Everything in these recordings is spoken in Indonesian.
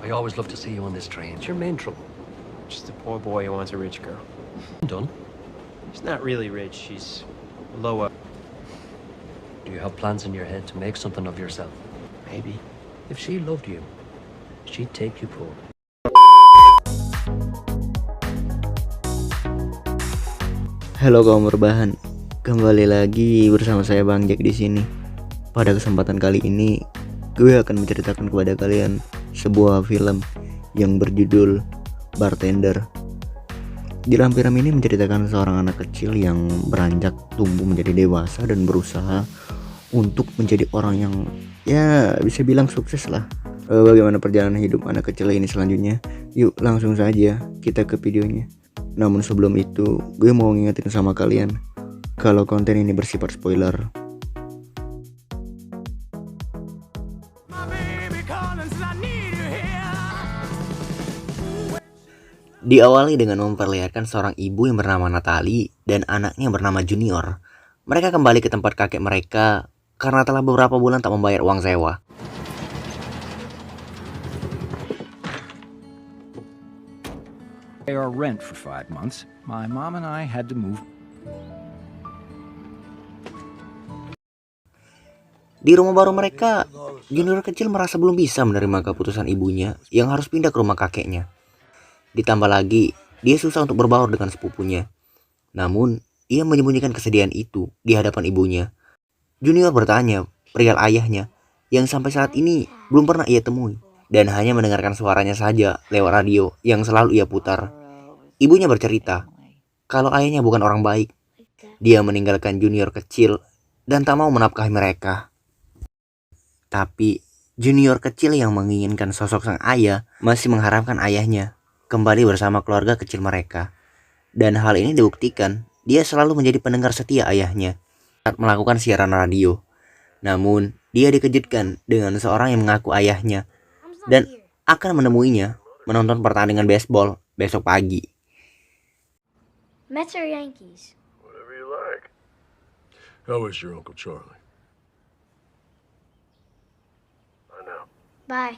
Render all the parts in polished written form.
I always love to see you on this train. It's your main trouble. Just a poor boy who wants a rich girl. Done? She's not really rich, she's low up. Do you have plans in your head to make something of yourself? Maybe. If she loved you, she'd take you poor. Halo kaum berbahan, kembali lagi bersama saya Bang Jack di sini. Pada kesempatan kali ini, gue akan menceritakan kepada kalian sebuah film yang berjudul Bartender. Di dalam film ini menceritakan seorang anak kecil yang beranjak tumbuh menjadi dewasa dan berusaha untuk menjadi orang yang ya bisa bilang sukses lah. Bagaimana perjalanan hidup anak kecil ini selanjutnya? Yuk langsung saja kita ke videonya. Namun sebelum itu, gue mau ngingetin sama kalian kalau konten ini bersifat spoiler. Diawali dengan memperlihatkan seorang ibu yang bernama Natalie dan anaknya yang bernama Junior. Mereka kembali ke tempat kakek mereka karena telah beberapa bulan tak membayar uang sewa. Pay our rent for 5 months. My mom and I had to move. Di rumah baru mereka, Junior kecil merasa belum bisa menerima keputusan ibunya yang harus pindah ke rumah kakeknya. Ditambah lagi, dia susah untuk berbaur dengan sepupunya. Namun, ia menyembunyikan kesedihan itu di hadapan ibunya. Junior bertanya perihal ayahnya yang sampai saat ini belum pernah ia temui dan hanya mendengarkan suaranya saja lewat radio yang selalu ia putar. Ibunya bercerita kalau ayahnya bukan orang baik. Dia meninggalkan Junior kecil dan tak mau menafkahi mereka. Tapi Junior kecil yang menginginkan sosok sang ayah masih mengharapkan ayahnya kembali bersama keluarga kecil mereka. Dan hal ini dibuktikan, dia selalu menjadi pendengar setia ayahnya saat melakukan siaran radio. Namun, dia dikejutkan dengan seorang yang mengaku ayahnya dan akan menemuinya menonton pertandingan baseball besok pagi. Mets or Yankees? Whatever you like. How is your Uncle Charlie? I know. Bye.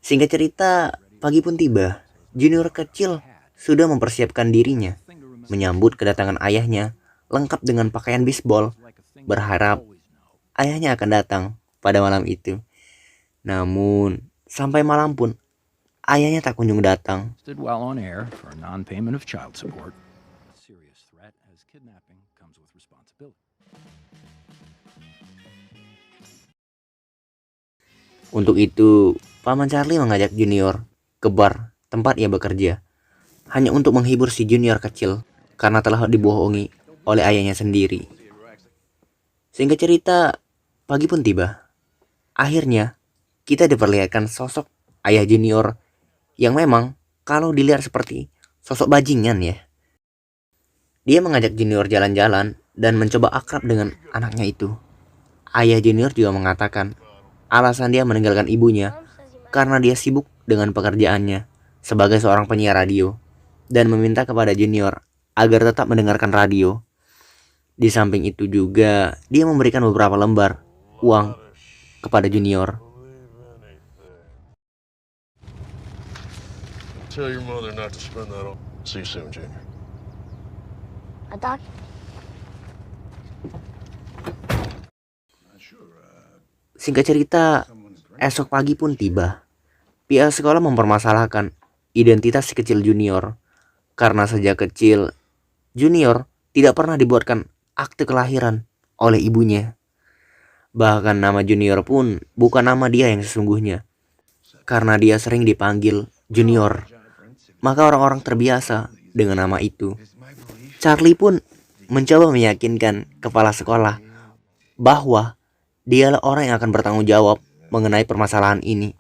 Singkat cerita, pagi pun tiba. Junior kecil sudah mempersiapkan dirinya menyambut kedatangan ayahnya lengkap dengan pakaian baseball, berharap ayahnya akan datang pada malam itu. Namun, sampai malam pun ayahnya tak kunjung datang. While on air for non-payment of child support. Serious threat as kidnapping comes with responsibility. Untuk itu, Paman Charlie mengajak Junior ke bar tempat ia bekerja, hanya untuk menghibur si Junior kecil karena telah dibohongi oleh ayahnya sendiri. Singkat cerita, pagi pun tiba. Akhirnya, kita diperlihatkan sosok ayah Junior yang memang kalau dilihat seperti sosok bajingan ya. Dia mengajak Junior jalan-jalan dan mencoba akrab dengan anaknya itu. Ayah Junior juga mengatakan alasan dia meninggalkan ibunya karena dia sibuk dengan pekerjaannya sebagai seorang penyiar radio dan meminta kepada Junior agar tetap mendengarkan radio. Di samping itu juga dia memberikan beberapa lembar uang kepada Junior. Tell your mother not to spend that on. See you soon, Junior. A doc? Singkat cerita, esok pagi pun tiba. Pihak sekolah mempermasalahkan identitas si kecil Junior karena sejak kecil Junior tidak pernah dibuatkan akte kelahiran oleh ibunya. Bahkan nama Junior pun bukan nama dia yang sesungguhnya. Karena dia sering dipanggil Junior, maka orang-orang terbiasa dengan nama itu. Charlie pun mencoba meyakinkan kepala sekolah bahwa dialah orang yang akan bertanggung jawab mengenai permasalahan ini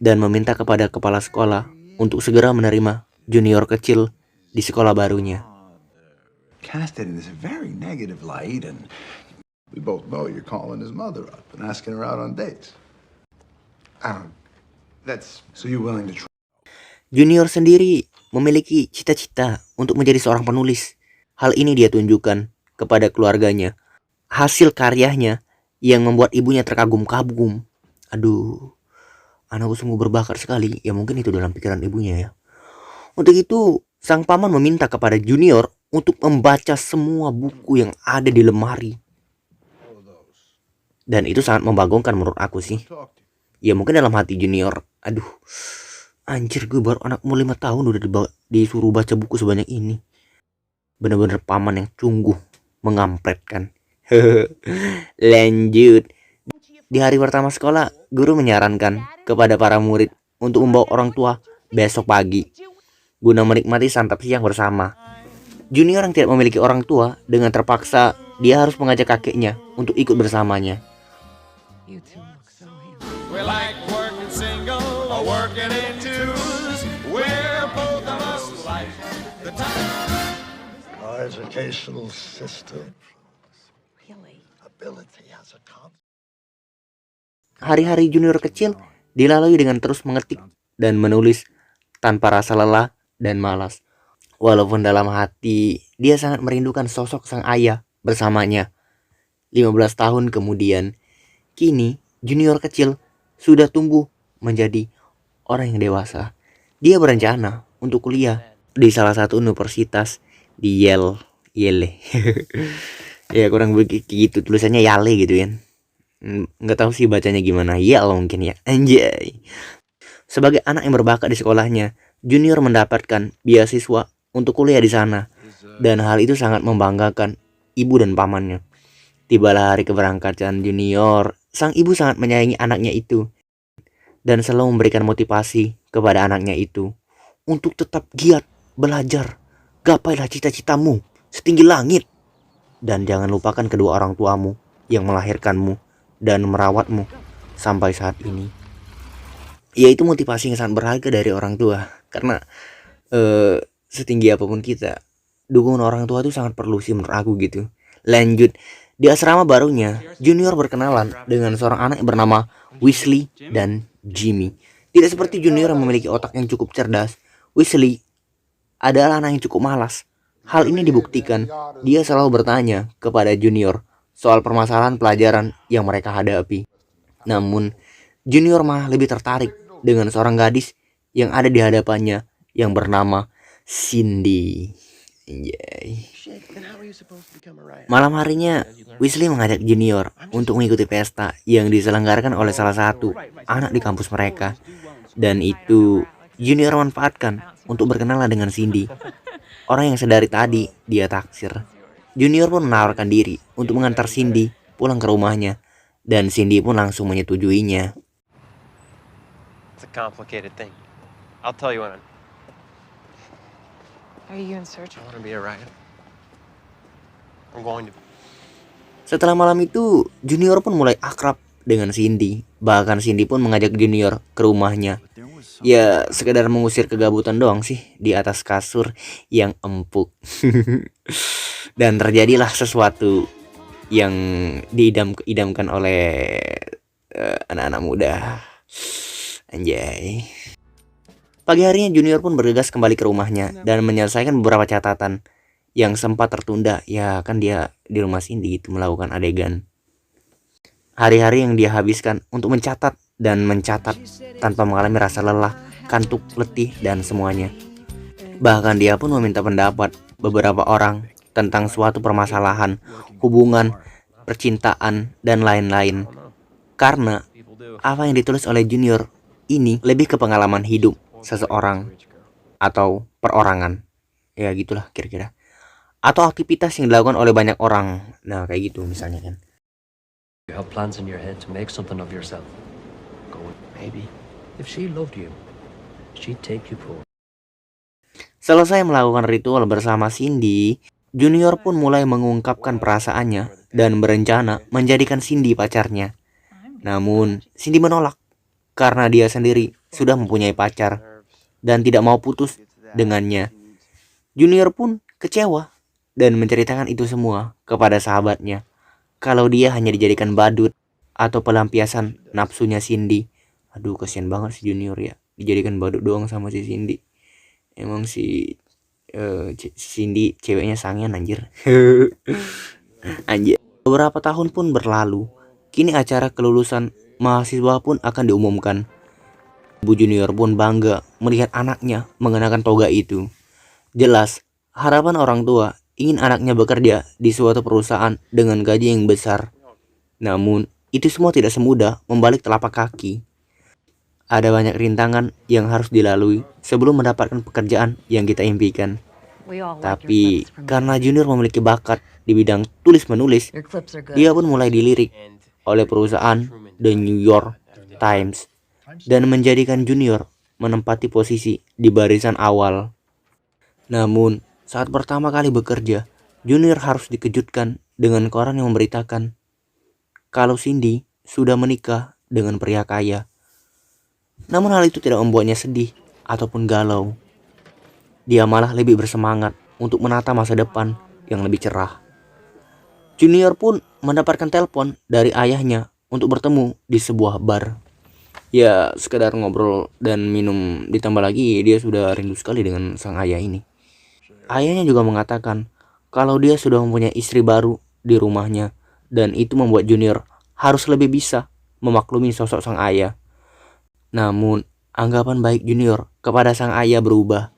dan meminta kepada kepala sekolah untuk segera menerima Junior kecil di sekolah barunya. Cast it in this very negative light, and we both know you're calling his mother up and asking her out on dates. That's so you're willing to try. Junior sendiri memiliki cita-cita untuk menjadi seorang penulis. Hal ini dia tunjukkan kepada keluarganya. Hasil karyanya yang membuat ibunya terkagum-kagum. Aduh, anakku sungguh berbakat sekali. Ya mungkin itu dalam pikiran ibunya ya. Untuk itu sang paman meminta kepada Junior untuk membaca semua buku yang ada di lemari. Dan itu sangat membagongkan menurut aku sih. Ya mungkin dalam hati Junior, aduh, anjir gue baru anak umur 5 tahun udah disuruh baca buku sebanyak ini. Bener-bener paman yang sungguh mengampretkan. Lanjut. Di hari pertama sekolah, guru menyarankan kepada para murid untuk membawa orang tua besok pagi guna menikmati santap siang bersama. Junior yang tidak memiliki orang tua, dengan terpaksa dia harus mengajak kakeknya untuk ikut bersamanya. We like working single or working in twos. We're both of us like the time. Our educational system. Ability has a concept. Hari-hari Junior kecil dilalui dengan terus mengetik dan menulis tanpa rasa lelah dan malas. Walaupun dalam hati dia sangat merindukan sosok sang ayah bersamanya. 15 tahun kemudian, kini Junior kecil sudah tumbuh menjadi orang yang dewasa. Dia berencana untuk kuliah di salah satu universitas di Yale. Ya kurang begitu tulisannya Yale gitu kan. Nggak tahu sih bacanya gimana. Yale mungkin ya. Anjay. Sebagai anak yang berbakat di sekolahnya, Junior mendapatkan beasiswa untuk kuliah di sana. Dan hal itu sangat membanggakan ibu dan pamannya. Tibalah hari keberangkatan Junior, sang ibu sangat menyayangi anaknya itu dan selalu memberikan motivasi kepada anaknya itu untuk tetap giat belajar. Gapailah cita-citamu setinggi langit. Dan jangan lupakan kedua orang tuamu yang melahirkanmu dan merawatmu sampai saat ini. Yaitu motivasi yang sangat berharga dari orang tua. Karena setinggi apapun kita, dukungan orang tua itu sangat perlu sih menurut aku gitu. Lanjut, di asrama barunya, Junior berkenalan dengan seorang anak yang bernama Weasley dan Jimmy. Tidak seperti Junior yang memiliki otak yang cukup cerdas, Weasley adalah anak yang cukup malas. Hal ini dibuktikan, dia selalu bertanya kepada Junior soal permasalahan pelajaran yang mereka hadapi. Namun, Junior malah lebih tertarik dengan seorang gadis yang ada di hadapannya yang bernama Cindy. Anjay. Malam harinya, Weasley mengajak Junior untuk mengikuti pesta yang diselenggarakan oleh salah satu anak di kampus mereka. Dan itu Junior manfaatkan untuk berkenalan dengan Cindy, orang yang sedari tadi dia taksir. Junior pun menawarkan diri untuk mengantar Cindy pulang ke rumahnya, dan Cindy pun langsung menyetujuinya. It's a complicated thing. I'll tell you when Are you in search I want to be a writer. I'm going to. Setelah malam itu, Junior pun mulai akrab dengan Cindy. Bahkan Cindy pun mengajak Junior ke rumahnya. Ya sekedar mengusir kegabutan doang sih di atas kasur yang empuk. Dan terjadilah sesuatu yang diidamkan oleh anak-anak muda. Anjay. Pagi harinya Junior pun bergegas kembali ke rumahnya dan menyelesaikan beberapa catatan yang sempat tertunda. Ya kan dia di rumah Cindy itu melakukan adegan. Hari-hari yang dia habiskan untuk mencatat dan mencatat tanpa mengalami rasa lelah, kantuk, letih, dan semuanya. Bahkan dia pun meminta pendapat beberapa orang tentang suatu permasalahan, hubungan, percintaan, dan lain-lain. Karena apa yang ditulis oleh Junior ini lebih ke pengalaman hidup seseorang atau perorangan. Ya gitulah kira-kira. Atau aktivitas yang dilakukan oleh banyak orang. Nah kayak gitu misalnya kan. You have plans in your head to make something of yourself. Go with maybe. If she loved you, she'd take you for. Selesai melakukan ritual bersama Cindy, Junior pun mulai mengungkapkan perasaannya dan berencana menjadikan Cindy pacarnya. Namun Cindy menolak karena dia sendiri sudah mempunyai pacar dan tidak mau putus dengannya. Junior pun kecewa dan menceritakan itu semua kepada sahabatnya. Kalau dia hanya dijadikan badut atau pelampiasan nafsunya Cindy. Aduh kasihan banget si Junior ya, dijadikan badut doang sama si Cindy. Emang si Cindy ceweknya sangean anjir. Anjir. Beberapa tahun pun berlalu. Kini acara kelulusan mahasiswa pun akan diumumkan. Ibu Junior pun bangga melihat anaknya mengenakan toga itu. Jelas, harapan orang tua ingin anaknya bekerja di suatu perusahaan dengan gaji yang besar. Namun, itu semua tidak semudah membalik telapak kaki. Ada banyak rintangan yang harus dilalui sebelum mendapatkan pekerjaan yang kita impikan. Tapi, karena Junior memiliki bakat di bidang tulis-menulis, dia pun mulai dilirik oleh perusahaan The New York Times dan menjadikan Junior menempati posisi di barisan awal. Namun, saat pertama kali bekerja, Junior harus dikejutkan dengan koran yang memberitakan kalau Cindy sudah menikah dengan pria kaya. Namun hal itu tidak membuatnya sedih ataupun galau. Dia malah lebih bersemangat untuk menata masa depan yang lebih cerah. Junior pun mendapatkan telepon dari ayahnya untuk bertemu di sebuah bar. Ya, sekedar ngobrol dan minum, ditambah lagi dia sudah rindu sekali dengan sang ayah ini. Ayahnya juga mengatakan kalau dia sudah mempunyai istri baru di rumahnya, dan itu membuat Junior harus lebih bisa memaklumi sosok sang ayah. Namun, anggapan baik Junior kepada sang ayah berubah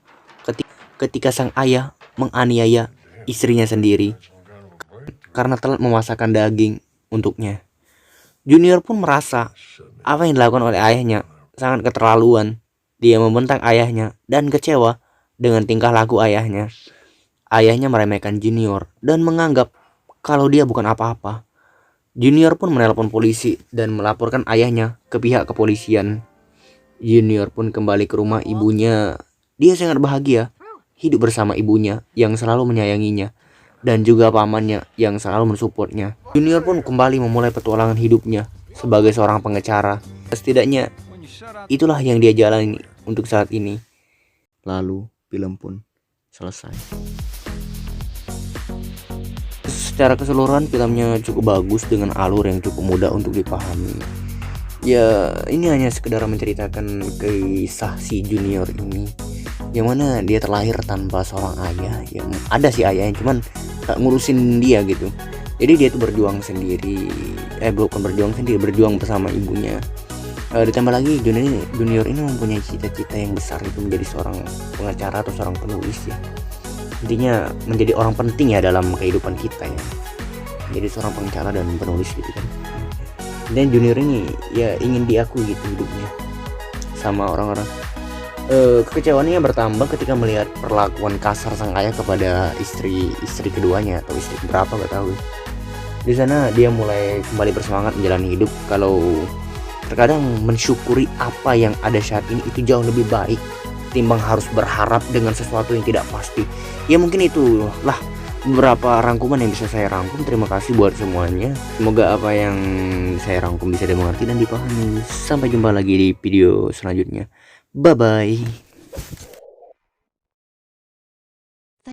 ketika sang ayah menganiaya istrinya sendiri karena telat memasakkan daging untuknya. Junior pun merasa apa yang dilakukan oleh ayahnya sangat keterlaluan. Dia membentak ayahnya dan kecewa dengan tingkah laku ayahnya. Ayahnya meremehkan Junior dan menganggap kalau dia bukan apa-apa. Junior pun menelpon polisi dan melaporkan ayahnya ke pihak kepolisian. Junior pun kembali ke rumah ibunya. Dia sangat bahagia hidup bersama ibunya yang selalu menyayanginya, dan juga pamannya yang selalu mensupportnya. Junior pun kembali memulai petualangan hidupnya sebagai seorang pengacara. Setidaknya itulah yang dia jalani untuk saat ini. Lalu film pun selesai. Secara keseluruhan filmnya cukup bagus dengan alur yang cukup mudah untuk dipahami. Ya, ini hanya sekedar menceritakan kisah si Junior ini, yang mana dia terlahir tanpa seorang ayah. Yang ada si ayahnya, cuman gak ngurusin dia gitu. Jadi dia tuh berjuang sendiri, berjuang bersama ibunya. Ditambah lagi Junior ini mempunyai cita-cita yang besar, itu menjadi seorang pengacara atau seorang penulis ya. Intinya menjadi orang penting ya dalam kehidupan kita ya. Jadi seorang pengacara dan penulis gitu kan. Dan Junior ini ya ingin diakui gitu hidupnya sama orang-orang. Kekecewaannya bertambah ketika melihat perlakuan kasar sang ayah kepada istri keduanya atau istri berapa gak tahu. Di sana dia mulai kembali bersemangat menjalani hidup. Kalau terkadang mensyukuri apa yang ada saat ini itu jauh lebih baik timbang harus berharap dengan sesuatu yang tidak pasti. Ya mungkin itulah beberapa rangkuman yang bisa saya rangkum. Terima kasih buat semuanya. Semoga apa yang saya rangkum bisa dimengerti dan dipahami. Sampai jumpa lagi di video selanjutnya. Bye bye.